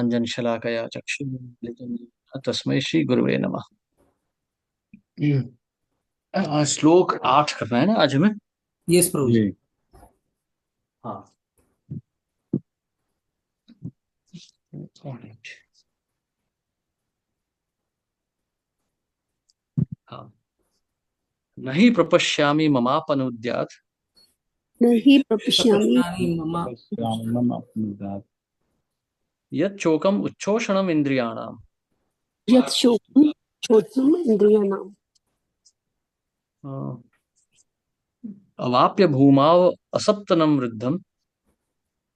ज्ञानाञ्जनशलाकया चक्षुरुन्मीलितं येन तस्मै श्री गुरुवे नमः। श्लोक 8 करना है ना आज हमें। यस प्रभु जी। हाँ। हाँ। नहीं प्रपश्यामि ममापनुद्यात् न हि प्रपश्यामि यत् चोकम उच्छोषणम इंद्रियाणाम् यत् शोकं शोषणम् इन्द्रियाणाम् अवाप्य भूमाव असप्तनम वृद्धम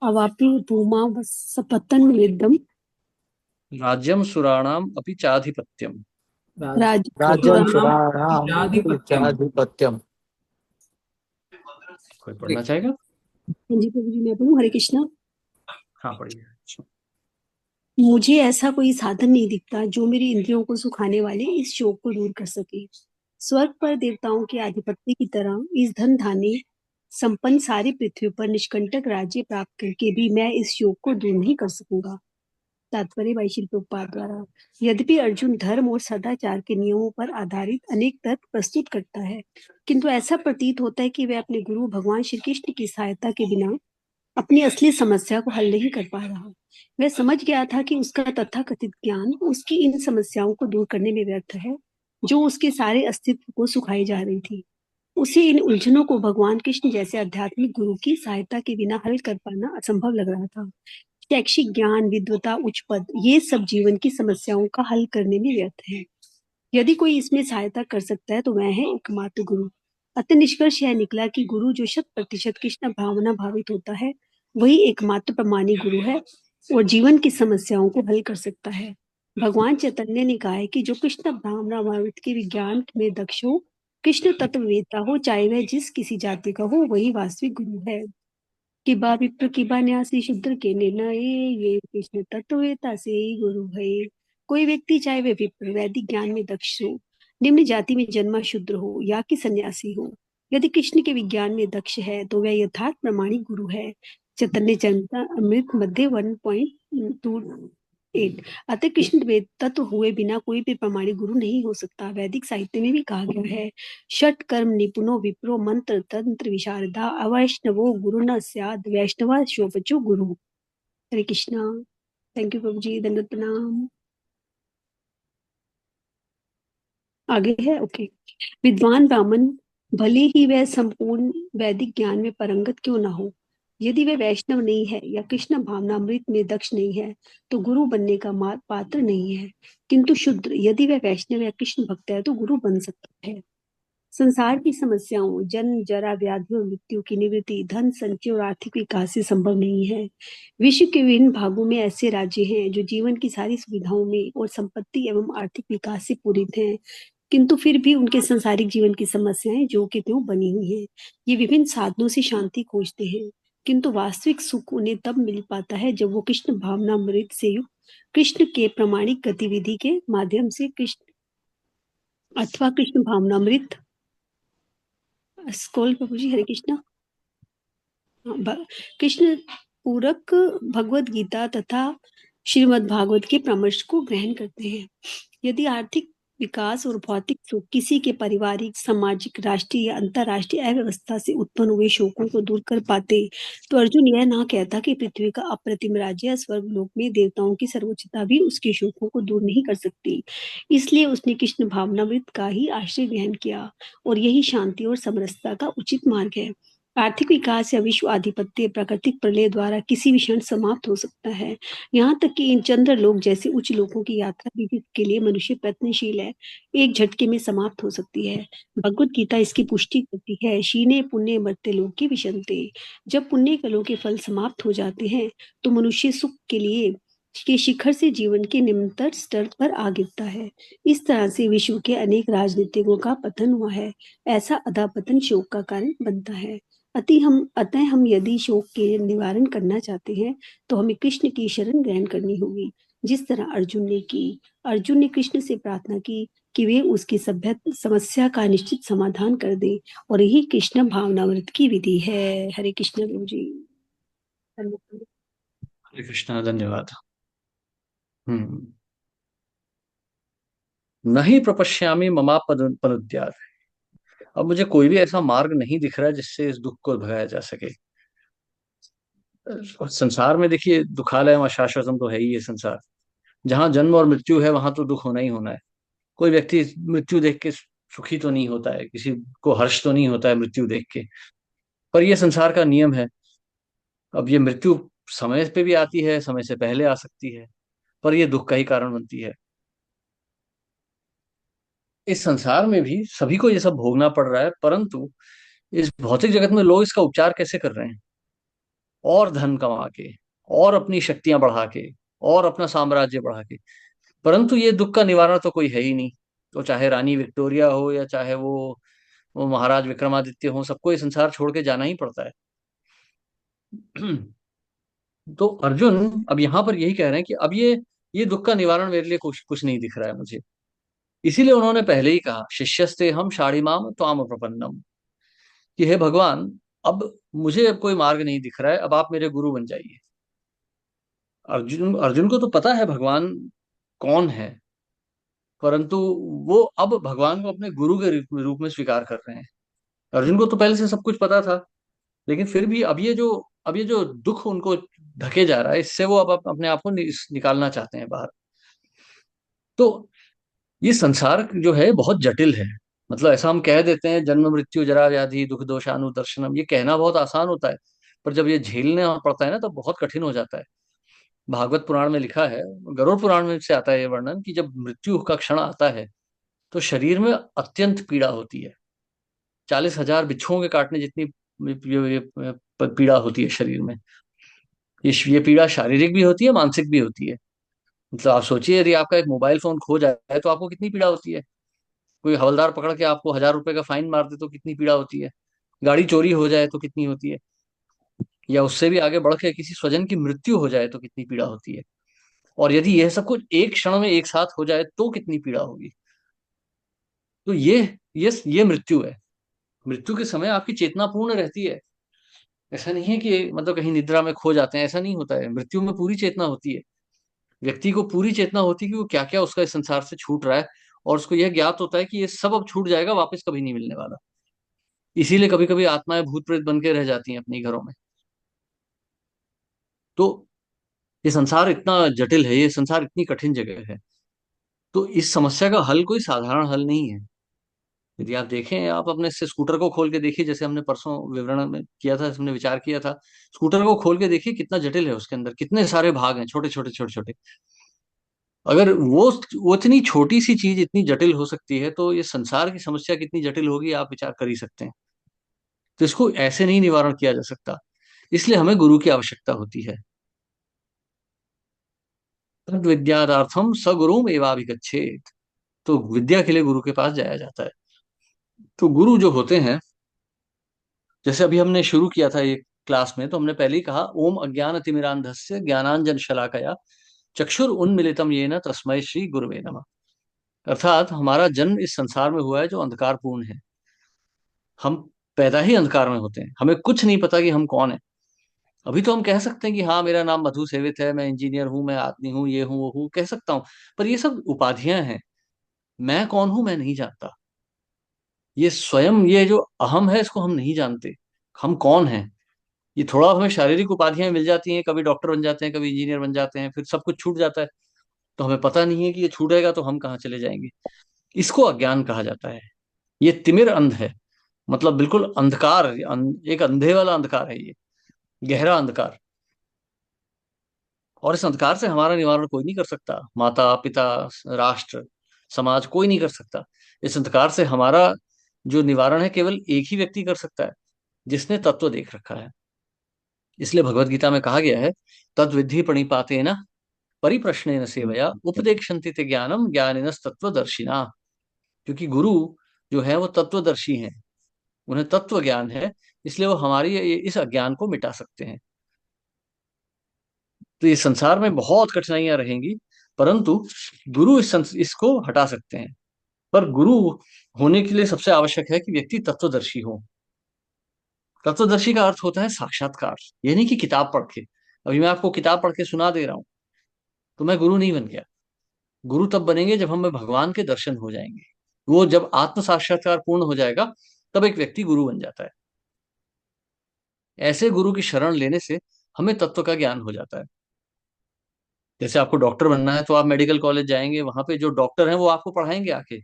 अवापि भूमा सपतन विद्धम राज्यम सुराणाम अपि चाधिपत्यम। राज्यम राजसुराणां सुराणाम आधिपत्यम। कोई पढ़ना चाहेगा? हाँ जी प्रभु जी, मैं बोलूं? हरे कृष्णा। हाँ पढ़िए। मुझे ऐसा कोई साधन नहीं दिखता जो मेरी इंद्रियों को सुखाने वाले इस शोक को दूर कर सके। स्वर्ग पर देवताओं के आधिपत्य की तरह इस धन धान्य संपन्न सारी पृथ्वी पर निष्कंटक राज्य प्राप्त करके भी मैं इस शोक को दूर नहीं कर सकूंगा। तात्पर्य भाई श्री प्रभुपाद द्वारा। यद्यपि अर्जुन धर्म और सदाचार के नियमों पर आधारित अनेक तर्क प्रस्तुत करता है, किंतु ऐसा प्रतीत होता है कि वह अपने गुरु भगवान श्री कृष्ण की सहायता के बिना अपनी असली समस्या को हल नहीं कर पा रहा। वह समझ गया था कि उसका तथाकथित ज्ञान उसकी इन समस्याओं को दूर करने में व्यर्थ है, जो उसके सारे अस्तित्व को सुखाई जा रही थी। उसे इन उलझनों को भगवान कृष्ण जैसे आध्यात्मिक गुरु की सहायता के बिना हल कर पाना असंभव लग रहा था। शैक्षिक ज्ञान, विद्वता, उच्च पद, ये सब जीवन की समस्याओं का हल करने में व्यर्थ है। यदि कोई इसमें सहायता कर सकता है तो वह है एकमात्र गुरु। अतः निष्कर्ष यह निकला कि गुरु जो 100% कृष्ण भावना भावित होता है, वही एकमात्र प्रमाणी गुरु है और जीवन की समस्याओं को हल कर सकता है। भगवान चैतन्य ने कहा है कि जो कृष्ण भावना भावित के विज्ञान में दक्ष हो, कृष्ण तत्ववेत्ता हो, चाहे वह जिस किसी जाति का हो, वही वास्तविक गुरु है। किबा विप्र किबा न्यासी शूद्र के निर्णय, ये कृष्ण तत्ववेता से ही गुरु है। कोई व्यक्ति चाहे वह विप्र वैदिक ज्ञान में दक्ष हो, निम्न जाति में जन्मा शूद्र हो या कि सन्यासी हो, यदि कृष्ण के विज्ञान में दक्ष है तो वह यथार्थ प्रमाणिक गुरु है। चैतन्य चरितामृत मध्य 1.28। अतः कृष्ण वेद तत्व हुए बिना कोई भी प्रमाणिक गुरु नहीं हो सकता। वैदिक साहित्य में भी कहा गया है, षट कर्म निपुणो विप्रो मंत्र तंत्र विशारदा अवैष्णवो गुरु न स्याद वैष्णवा शोभचो गुरु। हरे कृष्णा। थैंक यू प्रभु जी, दंडवत प्रणाम। आगे है ओके। विद्वान ब्राह्मण भले ही वह संपूर्ण वैदिक ज्ञान में परंगत क्यों ना हो, यदि वह वैष्णव नहीं है या कृष्ण भावनामृत में दक्ष नहीं है तो गुरु बनने का पात्र नहीं है। किंतु शूद्र यदि वह वैष्णव या कृष्ण भक्त है तो गुरु बन सकता है। संसार की समस्याओं, जन्म, जरा, व्याधि और मृत्यु की निवृत्ति धन संचय और आर्थिक विकास से संभव नहीं है। विश्व के विभिन्न भागों में ऐसे राज्य हैं जो जीवन की सारी सुविधाओं में और संपत्ति एवं आर्थिक विकास से पूरित हैं, किंतु फिर भी उनके संसारिक जीवन की समस्याएं जो कि त्यों बनी हुई हैं। ये विभिन्न साधनों से शांति खोजते हैं, किंतु वास्तविक सुख उन्हें तब मिल पाता है जब वो कृष्ण भावनामृत से युक्त कृष्ण के प्रामाणिक गतिविधि के माध्यम से कृष्ण अथवा कृष्ण भावनामृत स्कॉल प्रभु जी। हरे कृष्णा। कृष्ण पूरक भगवत गीता तथा श्रीमद् भागवत के परामर्श को ग्रहण करते हैं। यदि आर्थिक विकास और भौतिक सुख किसी के पारिवारिक, सामाजिक, राष्ट्रीय या अंतरराष्ट्रीय अव्यवस्था से उत्पन्न हुए शोकों को दूर कर पाते तो अर्जुन यह ना कहता कि पृथ्वी का अप्रतिम राज्य या स्वर्ग लोक में देवताओं की सर्वोच्चता भी उसके शोकों को दूर नहीं कर सकती। इसलिए उसने कृष्ण भावनामृत का ही आश्रय ग्रहण किया और यही शांति और समरसता का उचित मार्ग है। आर्थिक विकास या विश्व आधिपत्य प्राकृतिक प्रलय द्वारा किसी भी क्षण समाप्त हो सकता है। यहाँ तक कि इन चंद्र लोक जैसे उच्च लोकों की यात्रा भी के लिए मनुष्य प्रयत्नशील है, एक झटके में समाप्त हो सकती है। भगवत गीता इसकी पुष्टि करती है, शीने पुण्य मर्त्य लोक की विशंते। जब पुण्य कलों के फल समाप्त हो जाते हैं तो मनुष्य सुख के लिए के शिखर से जीवन के निम्नतर स्तर पर आ गिरता है। इस तरह से विश्व के अनेक राजनीतिकों का पतन हुआ है। ऐसा अधःपतन शोक का कारण बनता है। अतः हम यदि शोक के निवारण करना चाहते हैं तो हमें कृष्ण की शरण ग्रहण करनी होगी, जिस तरह अर्जुन ने की। अर्जुन ने कृष्ण से प्रार्थना की कि वे उसकी सभ्य समस्या का निश्चित समाधान कर दे और यही कृष्ण भावनामृत की विधि है। हरे कृष्ण प्रभु जी। हरे कृष्णा। धन्यवाद। हम्म। नहीं प्रपश्यामि ममा पनुद्यात्। अब मुझे कोई भी ऐसा मार्ग नहीं दिख रहा है जिससे इस दुख को भगाया जा सके। और संसार में देखिए, दुखालयम अशाश्वतम तो है ही ये संसार। जहां जन्म और मृत्यु है वहां तो दुख होना ही होना है। कोई व्यक्ति मृत्यु देख के सुखी तो नहीं होता है, किसी को हर्ष तो नहीं होता है मृत्यु देख के। पर यह संसार का नियम है। अब ये मृत्यु समय पे भी आती है, समय से पहले आ सकती है, पर यह दुख का ही कारण बनती है। इस संसार में भी सभी को ये सब भोगना पड़ रहा है, परंतु इस भौतिक जगत में लोग इसका उपचार कैसे कर रहे हैं? और धन कमा के, और अपनी शक्तियां बढ़ा के, और अपना साम्राज्य बढ़ा के। परंतु ये दुख का निवारण तो कोई है ही नहीं। तो चाहे रानी विक्टोरिया हो या चाहे वो महाराज विक्रमादित्य हो, सबको ये संसार छोड़ के जाना ही पड़ता है। तो अर्जुन अब यहाँ पर यही कह रहे हैं कि अब ये दुख का निवारण मेरे लिए कुछ कुछ नहीं दिख रहा है मुझे। इसीलिए उन्होंने पहले ही कहा, शिष्यस्ते हम शाड़िमाम त्वाम प्रपन्नम, कि हे भगवान, अब मुझे अब कोई मार्ग नहीं दिख रहा है, अब आप मेरे गुरु बन जाइए। अर्जुन अर्जुन को तो पता है भगवान कौन है, परंतु वो अब भगवान को अपने गुरु के रूप में स्वीकार कर रहे हैं। अर्जुन को तो पहले से सब कुछ पता था, लेकिन फिर भी अब ये जो दुख उनको ढके जा रहा है, इससे वो अब अपने आप को निकालना चाहते हैं बाहर। तो ये संसार जो है बहुत जटिल है। मतलब ऐसा हम कह देते हैं, जन्म मृत्यु जरा व्याधि दुख दोषानुदर्शनम, ये कहना बहुत आसान होता है, पर जब ये झेलना पड़ता है ना, तब बहुत कठिन हो जाता है। भागवत पुराण में लिखा है, गरुड़ पुराण में से आता है ये वर्णन, कि जब मृत्यु का क्षण आता है तो शरीर में अत्यंत पीड़ा होती है। 40,000 बिच्छुओं के काटने जितनी पीड़ा होती है शरीर में। ये पीड़ा शारीरिक भी होती है, मानसिक भी होती है। मतलब आप सोचिए, यदि आपका एक मोबाइल फोन खो जाए तो आपको कितनी पीड़ा होती है। कोई हवलदार पकड़ के आपको 1,000 रुपए का फाइन मार दे तो कितनी पीड़ा होती है। गाड़ी चोरी हो जाए तो कितनी होती है। या उससे भी आगे बढ़ के किसी स्वजन की मृत्यु हो जाए तो कितनी पीड़ा होती है। और यदि यह सब कुछ एक क्षण में एक साथ हो जाए तो कितनी पीड़ा होगी। तो ये मृत्यु है। मृत्यु के समय आपकी चेतना पूर्ण रहती है। ऐसा नहीं है कि मतलब कहीं निद्रा में खो जाते हैं, ऐसा नहीं होता है। मृत्यु में पूरी चेतना होती है। व्यक्ति को पूरी चेतना होती है कि वो क्या क्या उसका इस संसार से छूट रहा है। और उसको यह ज्ञात होता है कि ये सब अब छूट जाएगा, वापस कभी नहीं मिलने वाला। इसीलिए कभी कभी आत्माएं भूत प्रेत बन के रह जाती हैं अपने घरों में। तो ये संसार इतना जटिल है, ये संसार इतनी कठिन जगह है। तो इस समस्या का हल कोई साधारण हल नहीं है। यदि आप देखें, आप अपने से स्कूटर को खोल के देखिए, जैसे हमने परसों विवरण में किया था, हमने विचार किया था। स्कूटर को खोल के देखिए कितना जटिल है, उसके अंदर कितने सारे भाग हैं, छोटे छोटे छोटे छोटे। अगर वो इतनी छोटी सी चीज इतनी जटिल हो सकती है, तो ये संसार की समस्या कितनी जटिल होगी, आप विचार कर ही सकते हैं। तो इसको ऐसे नहीं निवारण किया जा सकता। इसलिए हमें गुरु की आवश्यकता होती है। तद विद्यार्थम स गुरुम एवाभिगच्छेत। तो विद्या के लिए गुरु के पास जाया जाता है। तो गुरु जो होते हैं, जैसे अभी हमने शुरू किया था ये क्लास में, तो हमने पहले ही कहा, ओम अज्ञान तिमिरांधस्य ज्ञानांजन शलाकया चक्षुर उन्मिलितम येन तस्मै श्री गुरुवे नमः। अर्थात हमारा जन्म इस संसार में हुआ है जो अंधकारपूर्ण है। हम पैदा ही अंधकार में होते हैं, हमें कुछ नहीं पता कि हम कौन है। अभी तो हम कह सकते हैं कि हाँ, मेरा नाम मधु सेवित है, मैं इंजीनियर हूँ, मैं आदमी हूँ, ये हूँ वो हूँ, कह सकता हूँ। पर ये सब उपाधियां हैं। मैं कौन हूं मैं नहीं जानता। ये स्वयं, ये जो अहम है, इसको हम नहीं जानते। हम कौन हैं। ये थोड़ा हमें शारीरिक उपाधियां मिल जाती हैं, कभी डॉक्टर बन जाते हैं, कभी इंजीनियर बन जाते हैं, फिर सब कुछ छूट जाता है। तो हमें पता नहीं है कि ये छूटेगा तो हम कहाँ चले जाएंगे। इसको अज्ञान कहा जाता है। ये तिमिर अंध है। मतलब बिल्कुल अंधकार, एक अंधे वाला अंधकार है ये, गहरा अंधकार। और इस अंधकार से हमारा निवारण कोई नहीं कर सकता। माता पिता, राष्ट्र, समाज, कोई नहीं कर सकता। इस अंधकार से हमारा जो निवारण है, केवल एक ही व्यक्ति कर सकता है, जिसने तत्व देख रखा है। इसलिए भगवत गीता में कहा गया है, तद विद्धि प्रणिपातेन परिप्रश्नेन सेवया उपदेक्षन्ति ते ज्ञानम ज्ञानिनस तत्वदर्शिना। क्योंकि गुरु जो है वो तत्वदर्शी हैं, उन्हें तत्व ज्ञान है, इसलिए वो हमारी इस अज्ञान को मिटा सकते हैं। तो ये संसार में बहुत कठिनाइयां रहेंगी, परंतु गुरु इसको हटा सकते हैं। पर गुरु होने के लिए सबसे आवश्यक है कि व्यक्ति तत्वदर्शी हो। तत्वदर्शी का अर्थ होता है साक्षात्कार। ये नहीं कि किताब पढ़ के। अभी मैं आपको किताब पढ़ के सुना दे रहा हूँ, तो मैं गुरु नहीं बन गया। गुरु तब बनेंगे जब हमें भगवान के दर्शन हो जाएंगे। वो जब आत्म साक्षात्कार पूर्ण हो जाएगा, तब एक व्यक्ति गुरु बन जाता है। ऐसे गुरु की शरण लेने से हमें तत्व का ज्ञान हो जाता है। जैसे आपको डॉक्टर बनना है तो आप मेडिकल कॉलेज जाएंगे, वहां पे जो डॉक्टर हैं वो आपको पढ़ाएंगे आके,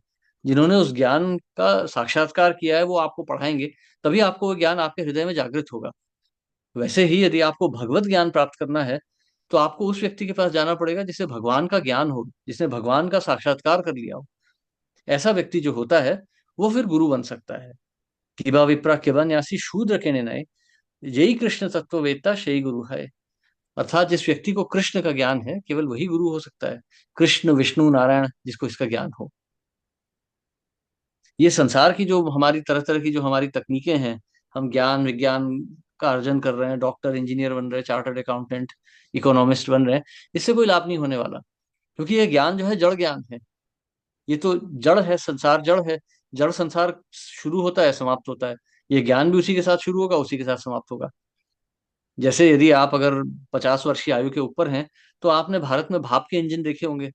जिन्होंने उस ज्ञान का साक्षात्कार किया है वो आपको पढ़ाएंगे। तभी आपको वो ज्ञान आपके हृदय में जागृत होगा। वैसे ही यदि आपको भगवत ज्ञान प्राप्त करना है, तो आपको उस व्यक्ति के पास जाना पड़ेगा जिसे भगवान का ज्ञान हो, जिसने भगवान का साक्षात्कार कर लिया हो। ऐसा व्यक्ति जो होता है, वो फिर गुरु बन सकता है। किबा विप्रा किबा न्यासी शूद्र के नए, यही कृष्ण तत्व वेत्ता शही गुरु है। अर्थात जिस व्यक्ति को कृष्ण का ज्ञान है, केवल वही गुरु हो सकता है। कृष्ण विष्णु नारायण जिसको इसका ज्ञान हो। ये संसार की जो हमारी तरह तरह की जो हमारी तकनीकें हैं, हम ज्ञान विज्ञान का अर्जन कर रहे हैं, डॉक्टर इंजीनियर बन रहे हैं, चार्टर्ड अकाउंटेंट इकोनॉमिस्ट बन रहे हैं, इससे कोई लाभ नहीं होने वाला। क्योंकि यह ज्ञान जो है जड़ ज्ञान है। ये तो जड़ है, संसार जड़ है। जड़ संसार शुरू होता है, समाप्त होता है। ये ज्ञान भी उसी के साथ शुरू होगा, उसी के साथ समाप्त होगा। जैसे यदि आप अगर 50 वर्ष की आयु के ऊपर हैं, तो आपने भारत में भाप के इंजन देखे होंगे,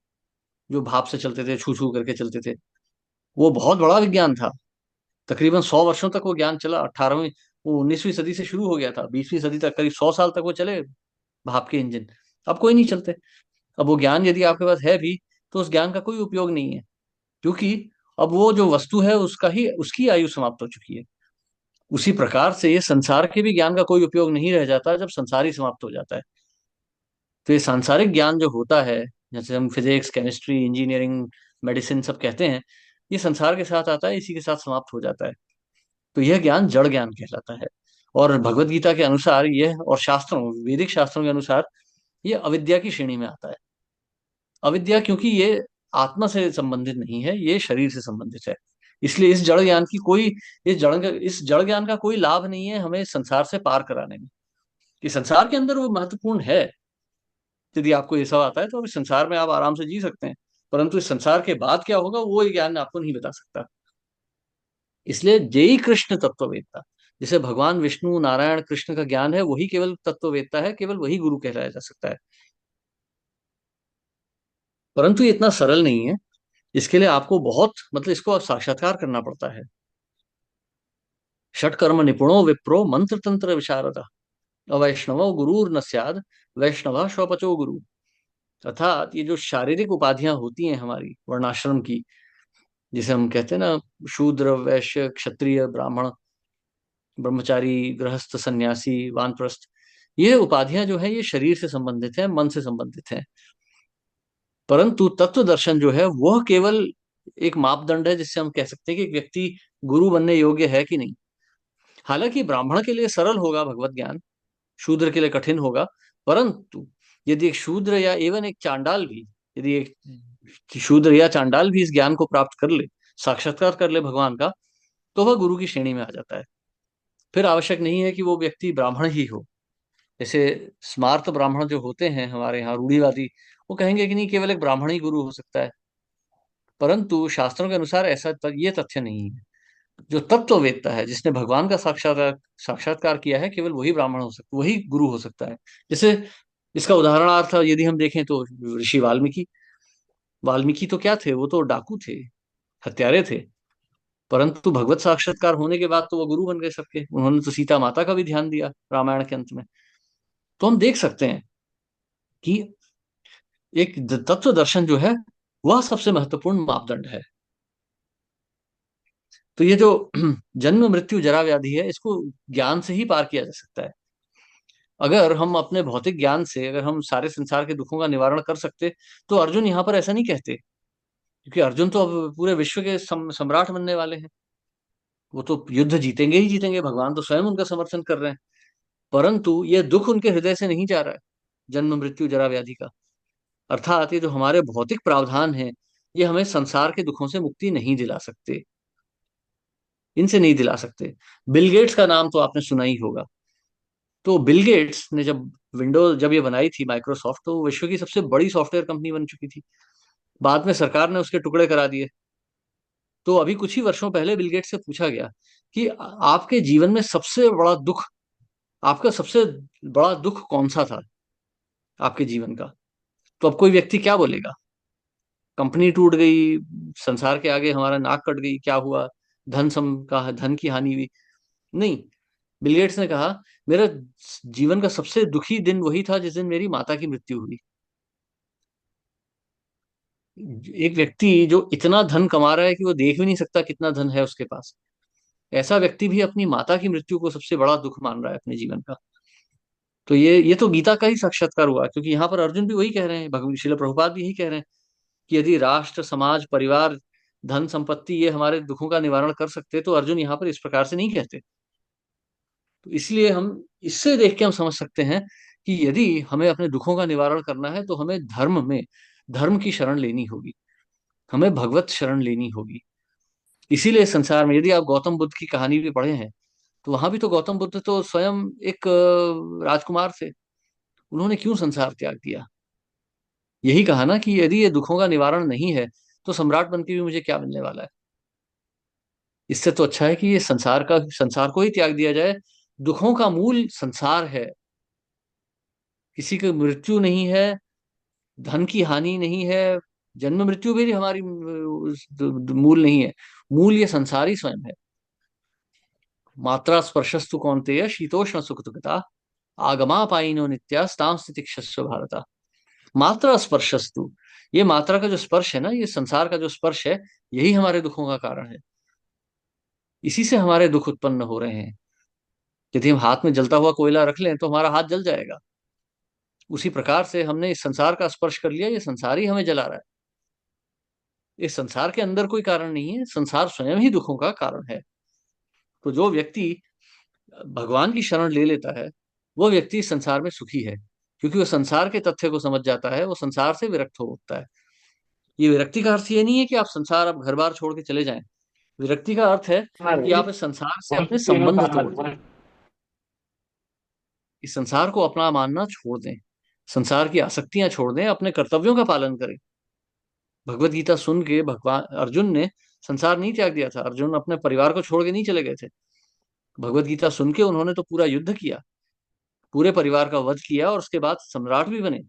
जो भाप से चलते थे, छू छू करके चलते थे। वो बहुत बड़ा विज्ञान था। तकरीबन 100 वर्षों तक वो ज्ञान चला। 18वीं, वो 19वीं सदी से शुरू हो गया था, 20वीं सदी तक, करीब 100 साल तक वो चले भाप के इंजन। अब कोई नहीं चलते। अब वो ज्ञान यदि आपके पास है भी, तो उस ज्ञान का कोई उपयोग नहीं है। क्योंकि अब वो जो वस्तु है उसका ही उसकी आयु समाप्त हो चुकी है। उसी प्रकार से ये संसार के भी ज्ञान का कोई उपयोग नहीं रह जाता जब संसार ही समाप्त हो जाता है। तो ये सांसारिक ज्ञान जो होता है, जैसे हम फिजिक्स केमिस्ट्री इंजीनियरिंग मेडिसिन सब कहते हैं, ये संसार के साथ आता है, इसी के साथ समाप्त हो जाता है। तो यह ज्ञान जड़ ज्ञान कहलाता है। और भगवत गीता के अनुसार यह, और शास्त्रों वैदिक शास्त्रों के अनुसार, ये अविद्या की श्रेणी में आता है। अविद्या, क्योंकि ये आत्मा से संबंधित नहीं है, ये शरीर से संबंधित है। इसलिए इस जड़ ज्ञान की कोई, इस जड़ ज्ञान का कोई लाभ नहीं है हमें संसार से पार कराने में। कि संसार के अंदर वो महत्वपूर्ण है। यदि आपको ये सब आता है तो अभी संसार में आप आराम से जी सकते हैं। परंतु इस संसार के बाद क्या होगा, वो ये ज्ञान आपको नहीं बता सकता। इसलिए जयी कृष्ण तत्ववेत्ता, जिसे भगवान विष्णु नारायण कृष्ण का ज्ञान है, वही केवल तत्ववेत्ता है, केवल वही गुरु कहलाया जा सकता है। परंतु ये इतना सरल नहीं है। इसके लिए आपको बहुत, मतलब इसको साक्षात्कार करना पड़ता है। षटकर्म निपुणो विप्रो मंत्र तंत्र विशारद, अवैष्णव गुरुर न स्याद, वैष्णव स्वपचो गुरु। अर्थात ये जो शारीरिक उपाधियां होती हैं हमारी वर्णाश्रम की, जिसे हम कहते हैं ना, शूद्र वैश्य क्षत्रिय ब्राह्मण ब्रह्मचारी गृहस्थ सन्यासी वानप्रस्थ, ये उपाधियां जो है ये शरीर से संबंधित है, मन से संबंधित है। परंतु तत्व दर्शन जो है वह केवल एक मापदंड है जिससे हम कह सकते हैं कि एक व्यक्ति गुरु बनने योग्य है कि नहीं। हालांकि ब्राह्मण के लिए सरल होगा भगवत ज्ञान, शूद्र के लिए कठिन होगा। परंतु यदि एक शूद्र या एवं एक चांडाल भी, यदि एक शूद्र या चांडाल भी इस ज्ञान को प्राप्त कर ले, साक्षात्कार कर ले भगवान का, तो वह गुरु की श्रेणी में आ जाता है। फिर आवश्यक नहीं है कि वो व्यक्ति ब्राह्मण ही हो। जैसे स्मार्त ब्राह्मण जो होते हैं हमारे यहाँ रूढ़िवादी, वो कहेंगे कि नहीं, केवल एक ब्राह्मण ही गुरु हो सकता है। परंतु शास्त्रों के अनुसार ऐसा ये तथ्य नहीं है। जो तत्ववेत्ता है, जिसने भगवान का साक्षात्कार साक्षात्कार किया है, केवल वही ब्राह्मण हो सकता, वही गुरु हो सकता है। जैसे इसका उदाहरणार्थ यदि हम देखें तो ऋषि वाल्मीकि, वाल्मीकि तो क्या थे, वो तो डाकू थे, हत्यारे थे। परंतु भगवत साक्षात्कार होने के बाद तो वो गुरु बन गए सबके। उन्होंने तो सीता माता का भी ध्यान दिया रामायण के अंत में। तो हम देख सकते हैं कि एक तत्व दर्शन जो है वह सबसे महत्वपूर्ण मापदंड है। तो ये जो जन्म मृत्यु जरा व्याधि है, इसको ज्ञान से ही पार किया जा सकता है। अगर हम अपने भौतिक ज्ञान से, अगर हम सारे संसार के दुखों का निवारण कर सकते, तो अर्जुन यहाँ पर ऐसा नहीं कहते। क्योंकि अर्जुन तो अब पूरे विश्व के सम्राट बनने वाले हैं। वो तो युद्ध जीतेंगे ही जीतेंगे, भगवान तो स्वयं उनका समर्थन कर रहे हैं। परंतु ये दुख उनके हृदय से नहीं जा रहा है, जन्म मृत्यु जरा व्याधि का। अर्थात ये जो हमारे भौतिक प्रावधान हैं, ये हमें संसार के दुखों से मुक्ति नहीं दिला सकते, इनसे नहीं दिला सकते। बिल गेट्स का नाम तो आपने सुना ही होगा। तो बिल गेट्स ने जब विंडोज जब ये बनाई थी माइक्रोसॉफ्ट, तो वो विश्व की सबसे बड़ी सॉफ्टवेयर कंपनी बन चुकी थी। बाद में सरकार ने उसके टुकड़े करा दिए। तो अभी कुछ ही वर्षों पहले बिल गेट्स से पूछा गया कि आपके जीवन में सबसे बड़ा दुख, आपका सबसे बड़ा दुख कौन सा था आपके जीवन का। तो अब कोई व्यक्ति क्या बोलेगा? कंपनी टूट गई, संसार के आगे हमारा नाक कट गई, क्या हुआ, धन की हानि हुई? नहीं। बिल गेट्स ने कहा, मेरा जीवन का सबसे दुखी दिन वही था जिस दिन मेरी माता की मृत्यु हुई। एक व्यक्ति जो इतना धन कमा रहा है कि वो देख भी नहीं सकता कितना धन है उसके पास, ऐसा व्यक्ति भी अपनी माता की मृत्यु को सबसे बड़ा दुख मान रहा है अपने जीवन का। तो ये तो गीता का ही साक्षात्कार हुआ, क्योंकि यहाँ पर अर्जुन भी वही कह रहे हैं, भगवान श्रील प्रभुपाद भी यही कह रहे हैं कि यदि राष्ट्र, समाज, परिवार, धन संपत्ति ये हमारे दुखों का निवारण कर सकते तो अर्जुन यहाँ पर इस प्रकार से नहीं कहते। तो इसलिए हम इससे देख के हम समझ सकते हैं कि यदि हमें अपने दुखों का निवारण करना है तो हमें धर्म की शरण लेनी होगी, हमें भगवत शरण लेनी होगी। इसीलिए संसार में यदि आप गौतम बुद्ध की कहानी भी पढ़े हैं, तो वहां भी तो गौतम बुद्ध तो स्वयं एक राजकुमार थे। उन्होंने क्यों संसार त्याग दिया? यही कहा ना कि यदि ये दुखों का निवारण नहीं है तो सम्राट बन के भी मुझे क्या मिलने वाला है? इससे तो अच्छा है कि ये संसार को ही त्याग दिया जाए। दुखों का मूल संसार है, किसी की मृत्यु नहीं है, धन की हानि नहीं है, जन्म मृत्यु भी हमारी मूल नहीं है। मूल ये संसार ही स्वयं है। मात्रा स्पर्शस्तु कौन्तेय शीतोष्ण सुख दुखता आगमापायिनो नित्यास्तां स्थितिक्षस्व भारत। मात्रा स्पर्शस्तु, ये मात्रा का जो स्पर्श है ना, ये संसार का जो स्पर्श है, यही हमारे दुखों का कारण है। इसी से हमारे दुख उत्पन्न हो रहे हैं। यदि हम हाथ में जलता हुआ कोयला रख लें तो हमारा हाथ जल जाएगा। उसी प्रकार से हमने इस संसार का स्पर्श कर लिया, ये संसार ही हमें जला रहा है। इस संसार के अंदर कोई कारण नहीं है, संसार स्वयं ही दुखों का कारण है। तो जो व्यक्ति भगवान की शरण ले लेता है, वो व्यक्ति इस संसार में सुखी है, क्योंकि वो संसार के तथ्य को समझ जाता है, वो संसार से विरक्त हो उठता है। ये विरक्ति का अर्थ ये नहीं है कि आप संसार, अब घर बार छोड़ के चले जाएं। विरक्ति का अर्थ है कि आप इस संसार से अपने संबंध तोड़ दें, इस संसार को अपना मानना छोड़ दें, संसार की आसक्तियां छोड़ दें, अपने कर्तव्यों का पालन करें। भगवत गीता सुन के भगवान अर्जुन ने संसार नहीं त्याग दिया था, अर्जुन अपने परिवार को छोड़ के नहीं चले गए थे। भगवत गीता सुन के उन्होंने तो पूरा युद्ध किया, पूरे परिवार का वध किया और उसके बाद सम्राट भी बने।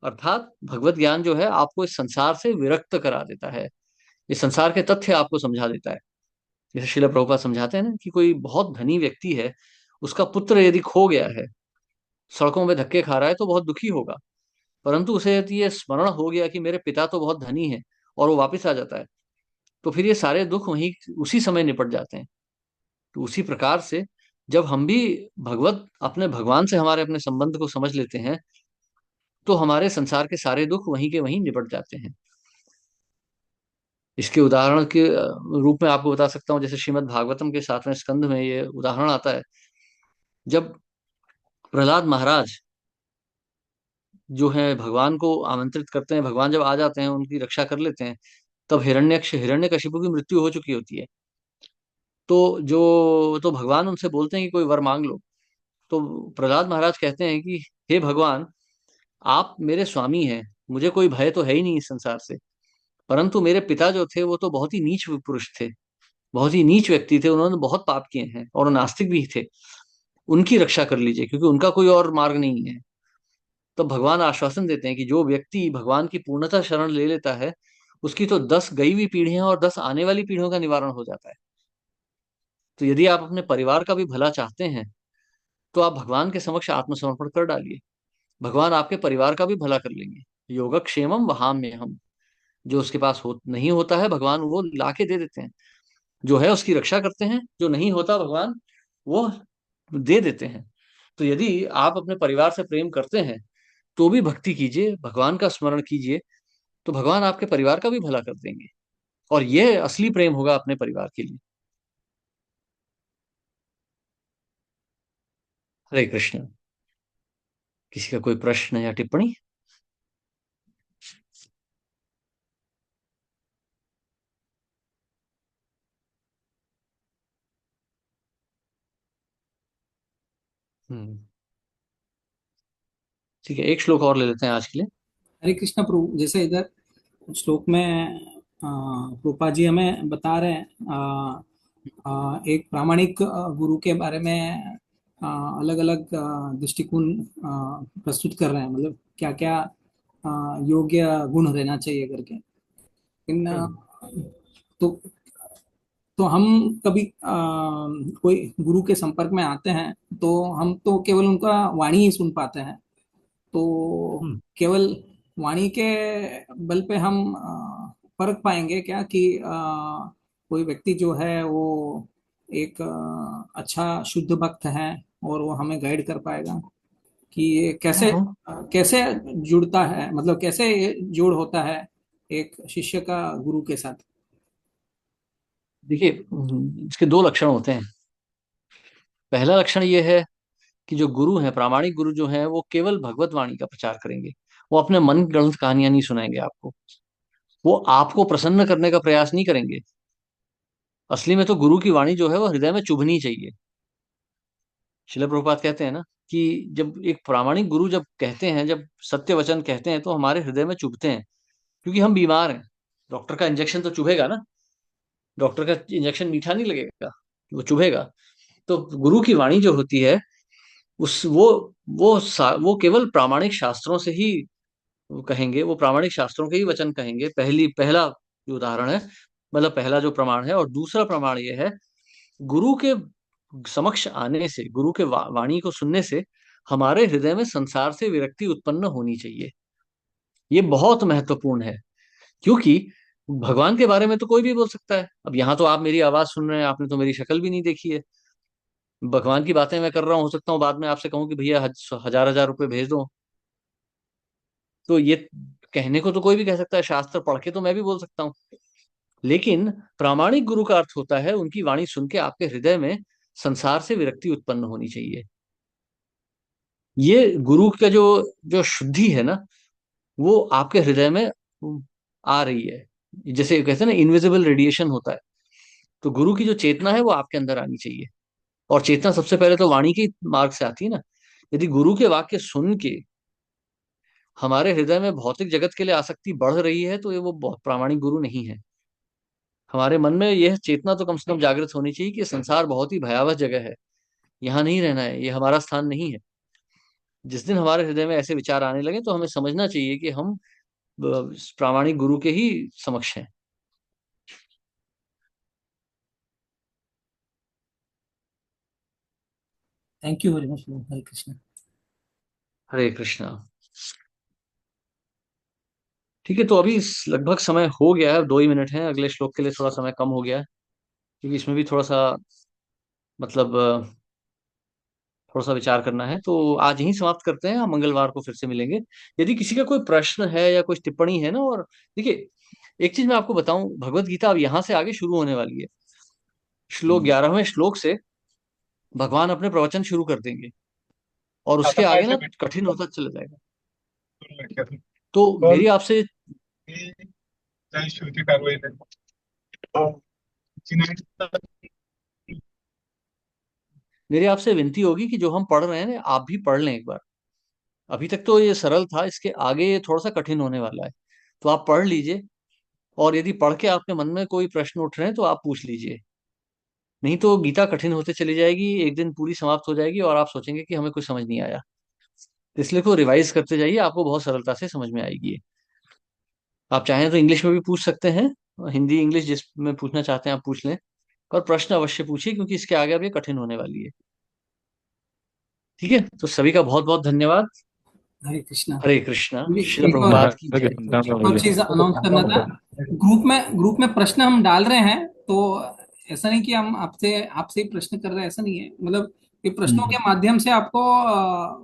अर्थात भगवत ज्ञान जो है आपको इस संसार से विरक्त करा देता है, इस संसार के तथ्य आपको समझा देता है। जैसे श्रील प्रभुपाद समझाते हैं ना कि कोई बहुत धनी व्यक्ति है, उसका पुत्र यदि खो गया है, सड़कों में धक्के खा रहा है, तो बहुत दुखी होगा। परंतु उसे यदि ये स्मरण हो गया कि मेरे पिता तो बहुत धनी है, और वो वापस आ जाता है, तो फिर ये सारे दुख वहीं उसी समय निपट जाते हैं। तो उसी प्रकार से जब हम भी भगवत अपने भगवान से हमारे अपने संबंध को समझ लेते हैं, तो हमारे संसार के सारे दुख वहीं के वहीं निपट जाते हैं। इसके उदाहरण के रूप में आपको बता सकता हूँ, जैसे श्रीमद् भागवतम के 7वें स्कंध में ये उदाहरण आता है। जब प्रहलाद महाराज जो है भगवान को आमंत्रित करते हैं, भगवान जब आ जाते हैं, उनकी रक्षा कर लेते हैं, तब हिरण्यकशिपु की मृत्यु हो चुकी होती है। तो भगवान उनसे बोलते हैं कि कोई वर मांग लो। तो प्रहलाद महाराज कहते हैं कि हे भगवान, आप मेरे स्वामी हैं, मुझे कोई भय तो है ही नहीं इस संसार से। परंतु मेरे पिता जो थे वो तो बहुत ही नीच पुरुष थे, बहुत ही नीच व्यक्ति थे, उन्होंने बहुत पाप किए हैं और नास्तिक भी थे। उनकी रक्षा कर लीजिए, क्योंकि उनका कोई और मार्ग नहीं है। तो भगवान आश्वासन देते हैं कि जो व्यक्ति भगवान की पूर्णतः शरण ले लेता है, उसकी तो 10 गई हुई पीढ़ियां और 10 आने वाली पीढ़ियों का निवारण हो जाता है। तो यदि आप अपने परिवार का भी भला चाहते हैं, तो आप भगवान के समक्ष आत्मसमर्पण कर डालिए, भगवान आपके परिवार का भी भला कर लेंगे। योगक्षेमम वहाम्य हम, जो उसके पास नहीं होता है, भगवान वो ला के दे देते हैं। जो है उसकी रक्षा करते हैं, जो नहीं होता भगवान वो दे देते हैं। तो यदि आप अपने परिवार से प्रेम करते हैं, तो भी भक्ति कीजिए, भगवान का स्मरण कीजिए, तो भगवान आपके परिवार का भी भला कर देंगे। और यह असली प्रेम होगा अपने परिवार के लिए। हरे कृष्ण। किसी का कोई प्रश्न या टिप्पणी? हम्म। ठीक है, एक श्लोक और ले लेते हैं आज के लिए। हरे कृष्णा प्रभु, जैसे इधर श्लोक में रूपा जी हमें बता रहे हैं, एक प्रामाणिक गुरु के बारे में अलग अलग दृष्टिकोण प्रस्तुत कर रहे हैं, मतलब क्या क्या योग्य गुण रहना चाहिए करके। इन तो तो हम कभी कोई गुरु के संपर्क में आते हैं तो हम तो केवल उनका वाणी ही सुन पाते हैं। तो हम्म। केवल वाणी के बल पे हम परख पाएंगे क्या कि कोई व्यक्ति जो है वो एक अच्छा शुद्ध भक्त है, और वो हमें गाइड कर पाएगा कि ये कैसे हाँ, कैसे जुड़ता है, मतलब कैसे ये जोड़ होता है एक शिष्य का गुरु के साथ। देखिए, इसके दो लक्षण होते हैं। पहला लक्षण ये है कि जो गुरु हैं, प्रामाणिक गुरु जो हैं, वो केवल भगवत वाणी का प्रचार करेंगे। वो अपने मन गढ़ंत कहानियां नहीं सुनाएंगे आपको। वो आपको प्रसन्न करने का प्रयास नहीं करेंगे। असली में तो गुरु की वाणी जो है वो हृदय में चुभनी चाहिए। शिला प्रभुपाद कहते हैं ना कि जब एक प्रामाणिक गुरु जब कहते हैं, जब सत्य वचन कहते हैं, तो हमारे हृदय में चुभते हैं। क्योंकि हम बीमार हैं। डॉक्टर का इंजेक्शन तो चुभेगा ना। डॉक्टर का इंजेक्शन मीठा नहीं लगेगा, वो चुभेगा। तो गुरु की वाणी जो होती है, उस वो केवल प्रामाणिक शास्त्रों से ही वो कहेंगे। वो प्रामाणिक शास्त्रों के ही वचन कहेंगे। पहला जो उदाहरण है, मतलब पहला जो प्रमाण है। और दूसरा प्रमाण ये है, गुरु के समक्ष आने से, गुरु के वाणी को सुनने से हमारे हृदय में संसार से विरक्ति उत्पन्न होनी चाहिए। ये बहुत महत्वपूर्ण है। क्योंकि भगवान के बारे में तो कोई भी बोल सकता है। अब यहाँ तो आप मेरी आवाज सुन रहे हैं, आपने तो मेरी शक्ल भी नहीं देखी है। भगवान की बातें मैं कर रहा हूँ, हो सकता हूँ बाद में आपसे कहूँ कि भैया हजार हजार रुपए भेज दो। तो ये कहने को तो कोई भी कह सकता है, शास्त्र पढ़ के तो मैं भी बोल सकता हूँ। लेकिन प्रामाणिक गुरु का अर्थ होता है, उनकी वाणी सुन के आपके हृदय में संसार से विरक्ति उत्पन्न होनी चाहिए। ये गुरु का जो जो शुद्धि है ना, वो आपके हृदय में आ रही है। जैसे कहते हैं ना, इनविजिबल रेडिएशन होता है। तो गुरु की जो चेतना है वो आपके अंदर आनी चाहिए। और चेतना सबसे पहले तो वाणी के मार्ग से आती है ना। यदि गुरु के वाक्य सुन के हमारे हृदय में भौतिक जगत के लिए आसक्ति बढ़ रही है, तो ये वो बहुत प्रामाणिक गुरु नहीं है। हमारे मन में यह चेतना तो कम से कम जागृत होनी चाहिए कि संसार बहुत ही भयावह जगह है। यहाँ नहीं रहना है, ये हमारा स्थान नहीं है। जिस दिन हमारे हृदय में ऐसे विचार आने लगे, तो हमें समझना चाहिए कि हम प्रामाणिक गुरु के ही समक्ष हैं। Thank you very much. Hare Krishna. Hare Krishna. ठीक है, तो अभी लगभग समय हो गया है, 2 ही मिनट है। अगले श्लोक के लिए थोड़ा समय कम हो गया है, क्योंकि इसमें भी थोड़ा सा मतलब थोड़ा सा विचार करना है। तो आज यहीं समाप्त करते हैं, हम मंगलवार को फिर से मिलेंगे। यदि किसी का कोई प्रश्न है या कुछ टिप्पणी है ना। और देखिए, एक चीज मैं आपको बताऊं, भगवत गीता अब यहाँ से आगे शुरू होने वाली है। श्लोक 11वें श्लोक से भगवान अपने प्रवचन शुरू कर देंगे। और उसके आगे ना कठिन होता चला जाएगा। तो मेरी आपसे मेरी आपसे विनती होगी कि जो हम पढ़ रहे हैं ना, आप भी पढ़ लें एक बार। अभी तक तो ये सरल था, इसके आगे ये थोड़ा सा कठिन होने वाला है। तो आप पढ़ लीजिए। और यदि पढ़ के आपके मन में कोई प्रश्न उठ रहे हैं, तो आप पूछ लीजिए। नहीं तो गीता कठिन होते चली जाएगी, एक दिन पूरी समाप्त हो जाएगी और आप सोचेंगे कि हमें कुछ समझ नहीं आया। तो इसलिए को रिवाइज करते जाइए, आपको बहुत सरलता से समझ में आएगी ये। आप चाहें तो इंग्लिश में भी पूछ सकते हैं। हिंदी इंग्लिश जिस में पूछना चाहते हैं आप पूछ लें। और प्रश्न अवश्य पूछिए, क्योंकि इसके आगे अब ये कठिन होने वाली है। ठीक है, तो सभी का बहुत बहुत धन्यवाद। हरे कृष्णा। हरे कृष्णा। मुझे शिल एक और प्रभुपाद की जय। एक और चीज अनाउंस करना था। ग्रुप में प्रश्न हम डाल रहे हैं, तो ऐसा नहीं कि हम आपसे आपसे ही प्रश्न कर रहे हैं, ऐसा नहीं है। मतलब ये प्रश्नों के माध्यम से आपको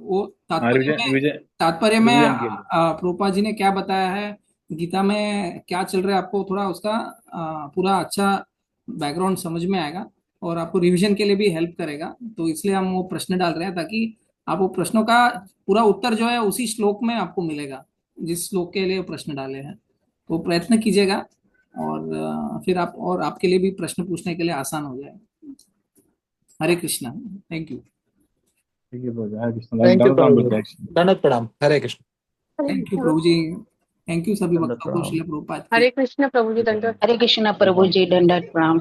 वो तात्पर्य में प्रभुपाद जी ने क्या बताया है, गीता में क्या चल रहा है, आपको थोड़ा उसका पूरा अच्छा बैकग्राउंड समझ में आएगा, और आपको रिवीजन के लिए भी हेल्प करेगा। तो इसलिए हम वो प्रश्न डाल रहे हैं, ताकि आप वो प्रश्नों का पूरा उत्तर जो है उसी श्लोक में आपको मिलेगा, जिस श्लोक के लिए प्रश्न डाले हैं। तो प्रयत्न कीजिएगा, और फिर आप और आपके लिए भी प्रश्न पूछने के लिए आसान हो जाए। Hare Krishna. Thank you. Thank you प्रभु जी। दंडवत प्रणाम। हरे कृष्ण। थैंक यू प्रभु जी। थैंक यू सभी दंडवत भक्तों को, प्रणाम। श्रील प्रभुपाद की। हरे कृष्ण प्रभु जी दंडवत। हरे कृष्णा प्रभु जी, दंडवत प्रणाम।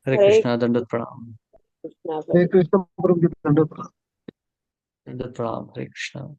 हरे हरे कृष्णा। दंडवत प्रणाम। कृष्ण हरे कृष्ण प्रभु जी। दंडवत प्रणाम। दंडवत प्रणाम। हरे कृष्णा।